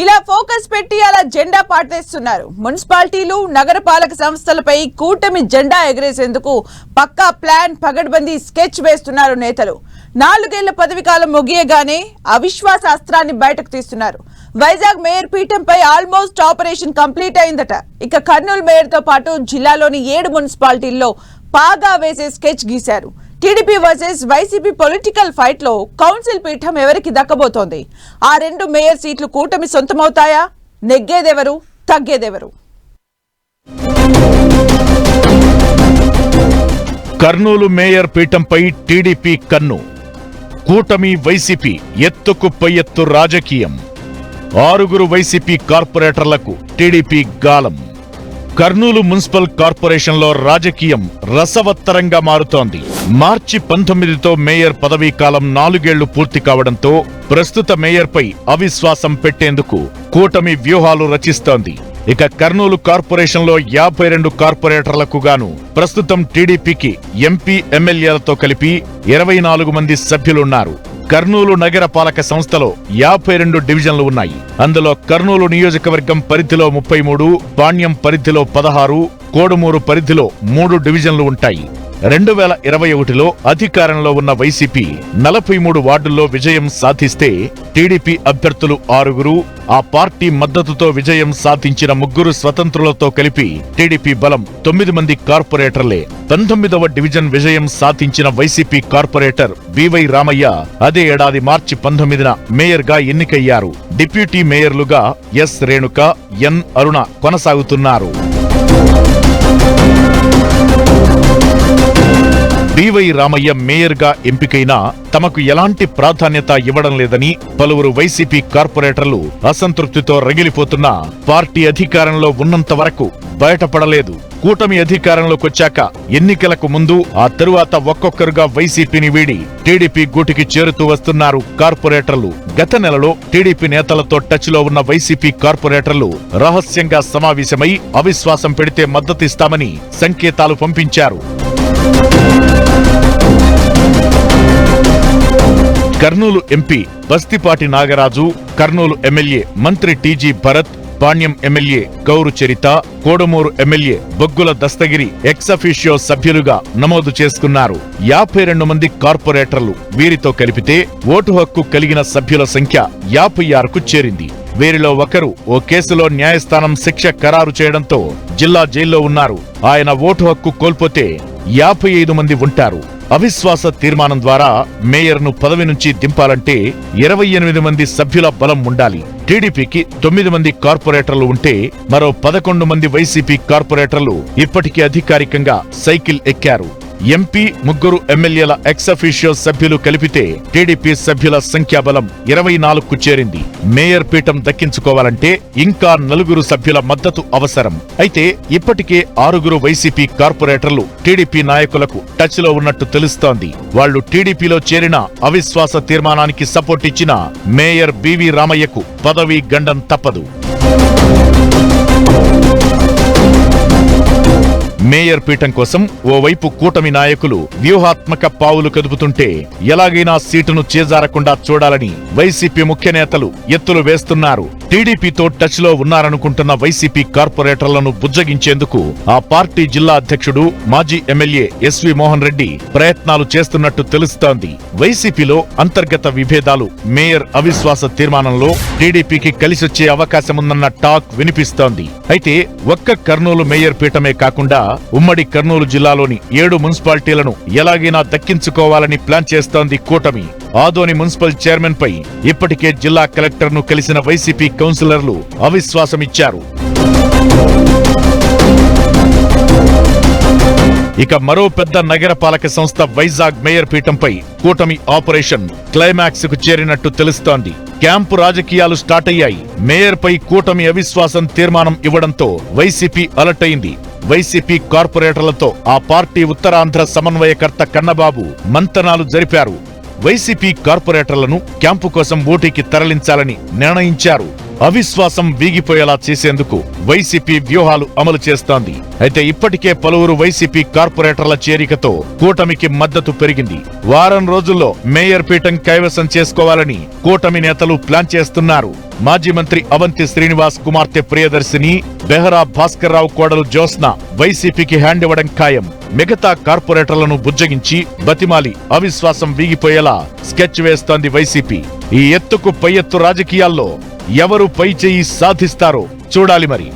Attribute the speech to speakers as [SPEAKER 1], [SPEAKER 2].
[SPEAKER 1] ఇలా ఫోకస్ పెట్టి అలా జెండా పాటేస్తున్నారు. మున్సిపాలిటీలు నగరపాలక సంస్థలపై కూటమి జెండా ఎగరేసేందుకు పక్కా ప్లాన్ పగడ్బందీ స్కెచ్ వేస్తున్నారు నేతలు. 4 ఏళ్ల పదవి కాలం ముగియగానే అవిశ్వాస అస్త్రాన్ని బయటకు తీస్తున్నారు. వైజాగ్ మేయర్ పీఠంపై ఆల్మోస్ట్ ఆపరేషన్ కంప్లీట్ అయిందట. ఇక కర్నూలు మేయర్ తో పాటు జిల్లాలోని 7 మున్సిపాలిటీల్లో పాగా వేసే స్కెచ్ గీశారు. TDP versus YCP political fight లో కౌన్సిల్ పీఠం ఎవరికి దక్కబోతోంది? ఆ 2 మేయర్ సీట్లు కూటమి సొంతమవుతాయా? నెగ్గేదెవరు, తగ్గేదెవరు?
[SPEAKER 2] కర్నూలు మేయర్ పీఠంపై టీడీపీ కన్ను. కూటమి వైసీపీ ఎత్తుకు పై ఎత్తు రాజకీయం. 6 వైసీపీ కార్పొరేటర్లకు టీడీపీ గాలం. కర్నూలు మున్సిపల్ కార్పొరేషన్లో రాజకీయం రసవత్తరంగా మారుతోంది. మార్చి 19తో మేయర్ పదవీ కాలం 4 ఏళ్లు పూర్తి కావడంతో ప్రస్తుత మేయర్పై అవిశ్వాసం పెట్టేందుకు కూటమి వ్యూహాలు రచిస్తోంది. ఇక కర్నూలు కార్పొరేషన్లో 52 కార్పొరేటర్లకు గాను ప్రస్తుతం టీడీపీకి ఎంపీ ఎమ్మెల్యేలతో కలిపి 24 మంది సభ్యులున్నారు. కర్నూలు నగర పాలక సంస్థలో 52 డివిజన్లు ఉన్నాయి. అందులో కర్నూలు నియోజకవర్గం పరిధిలో 33, పాణ్యం పరిధిలో 16, కోడుమూరు పరిధిలో 3 డివిజన్లు ఉంటాయి. 2021లో అధికారంలో ఉన్న వైసీపీ 43 వార్డుల్లో విజయం సాధిస్తే టీడీపీ అభ్యర్థులు 6, ఆ పార్టీ మద్దతుతో విజయం సాధించిన 3 స్వతంత్రులతో కలిపి టీడీపీ బలం 9 మంది కార్పొరేటర్లే. 19వ డివిజన్ విజయం సాధించిన వైసీపీ కార్పొరేటర్ వివై రామయ్య అదే ఏడాది మార్చి 19న మేయర్ గా ఎన్నికయ్యారు. డిప్యూటీ మేయర్లుగా ఎస్ రేణుక, ఎన్ అరుణ కొనసాగుతున్నారు. బివై రామయ్య మేయర్ గా ఎంపికైనా తమకు ఎలాంటి ప్రాధాన్యత ఇవ్వడం లేదని పలువురు వైసీపీ కార్పొరేటర్లు అసంతృప్తితో రగిలిపోతున్నా పార్టీ అధికారంలో ఉన్నంత వరకు బయటపడలేదు. కూటమి అధికారంలోకొచ్చాక ఎన్నికలకు ముందు, ఆ తరువాత ఒక్కొక్కరుగా వైసీపీని వీడి టీడీపీ గూటికి చేరుతూ వస్తున్నారు కార్పొరేటర్లు. గత నెలలో టీడీపీ నేతలతో టచ్ లో ఉన్న వైసీపీ కార్పొరేటర్లు రహస్యంగా సమావేశమై అవిశ్వాసం పెడితే మద్దతిస్తామని సంకేతాలు పంపించారు. కర్నూలు ఎంపీ బస్తిపాటి నాగరాజు, కర్నూలు ఎమ్మెల్యే మంత్రి టీజీ భరత్, పాణ్యం ఎమ్మెల్యే గౌరు చరిత, కోడుమూరు ఎమ్మెల్యే బొగ్గుల దస్తగిరి ఎక్సఫీషియో సభ్యులుగా నమోదు చేసుకున్నారు. 52 మంది కార్పొరేటర్లు. వీరితో కలిపితే ఓటు హక్కు కలిగిన సభ్యుల సంఖ్య 56కు చేరింది. వీరిలో ఒకరు ఓ కేసులో న్యాయస్థానం శిక్ష ఖరారు చేయడంతో జిల్లా జైల్లో ఉన్నారు. ఆయన ఓటు హక్కు కోల్పోతే 55 మంది ఉంటారు. అవిశ్వాస తీర్మానం ద్వారా మేయర్ను పదవి నుంచి దింపాలంటే 28 మంది సభ్యుల బలం ఉండాలి. టీడీపీకి 9 మంది కార్పొరేటర్లు ఉంటే మరో 11 మంది వైసీపీ కార్పొరేటర్లు ఇప్పటికీ అధికారికంగా సైకిల్ ఎక్కారు. ఎంపీ, 3 ఎమ్మెల్యేల ఎక్సఫీషియో సభ్యులు కలిపితే టీడీపీ సభ్యుల సంఖ్యాబలం 24కు చేరింది. మేయర్ పీఠం దక్కించుకోవాలంటే ఇంకా 4 సభ్యుల మద్దతు అవసరం. అయితే ఇప్పటికే 6 వైసీపీ కార్పొరేటర్లు టీడీపీ నాయకులకు టచ్ లో ఉన్నట్టు తెలుస్తోంది. వాళ్లు టీడీపీలో చేరిన అవిశ్వాస తీర్మానానికి సపోర్ట్ ఇచ్చిన మేయర్ బివి రామయ్యకు పదవీ గండం తప్పదు. మేయర్ పీఠం కోసం ఓవైపు కూటమి నాయకులు వ్యూహాత్మక పావులు కదుపుతుంటే ఎలాగైనా సీటును చేజారకుండా చూడాలని వైసీపీ ముఖ్య నేతలు ఎత్తులు వేస్తున్నారు. టీడీపీతో టచ్ లో ఉన్నారనుకుంటున్న వైసీపీ కార్పొరేటర్లను బుజ్జగించేందుకు ఆ పార్టీ జిల్లా అధ్యక్షుడు, మాజీ ఎమ్మెల్యే ఎస్వి మోహన్ రెడ్డి ప్రయత్నాలు చేస్తున్నట్టు తెలుస్తోంది. వైసీపీలో అంతర్గత విభేదాలు మేయర్ అవిశ్వాస తీర్మానంలో టీడీపీకి కలిసొచ్చే అవకాశముందన్న టాక్ వినిపిస్తోంది. అయితే ఒక్క కర్నూలు మేయర్ పీఠమే కాకుండా ఉమ్మడి కర్నూలు జిల్లాలోని 7 మున్సిపాలిటీలను ఎలాగైనా దక్కించుకోవాలని ప్లాన్ చేస్తోంది కూటమి. ఆదోని మున్సిపల్ చైర్మన్ పై ఇప్పటికే జిల్లా కలెక్టర్ ను కలిసిన వైసీపీ కౌన్సిలర్లు అవిశ్వాసమిచ్చారు. ఇక మరో పెద్ద నగరపాలక సంస్థ వైజాగ్ మేయర్ పీఠంపై కూటమి ఆపరేషన్ క్లైమాక్స్ కు చేరినట్టు తెలుస్తోంది. క్యాంపు రాజకీయాలు స్టార్ట్ అయ్యాయి. మేయర్ పై కూటమి అవిశ్వాసం తీర్మానం ఇవ్వడంతో వైసీపీ అలర్ట్ అయింది. వైసీపీ కార్పొరేటర్లతో ఆ పార్టీ ఉత్తరాంధ్ర సమన్వయకర్త కన్నబాబు మంతనాలు జరిపారు. వైసీపీ కార్పొరేటర్లను క్యాంపు కోసం ఊటీకి తరలించాలని నిర్ణయించారు. అవిశ్వాసం వీగిపోయేలా చేసేందుకు వైసీపీ వ్యూహాలు అమలు చేస్తోంది. అయితే ఇప్పటికే పలువురు వైసీపీ కార్పొరేటర్ల చేరికతో కూటమికి మద్దతు పెరిగింది. వారం రోజుల్లో మేయర్ పీఠం కైవసం చేసుకోవాలని కూటమి నేతలు ప్లాన్ చేస్తున్నారు. మాజీ మంత్రి అవంతి శ్రీనివాస్ కుమార్తె ప్రియదర్శిని, బెహరా భాస్కర్ రావు కోడలు జ్యోత్స్న వైసీపీకి హ్యాండ్ ఇవ్వడం ఖాయం. మిగతా కార్పొరేటర్లను బుజ్జగించి బతిమాలి అవిశ్వాసం వీగిపోయేలా స్కెచ్ వేస్తోంది వైసీపీ. ఈ ఎత్తుకు పై ఎత్తు రాజకీయాల్లో ఎవరు పై చేయి సాధిస్తారో చూడాలి మరి.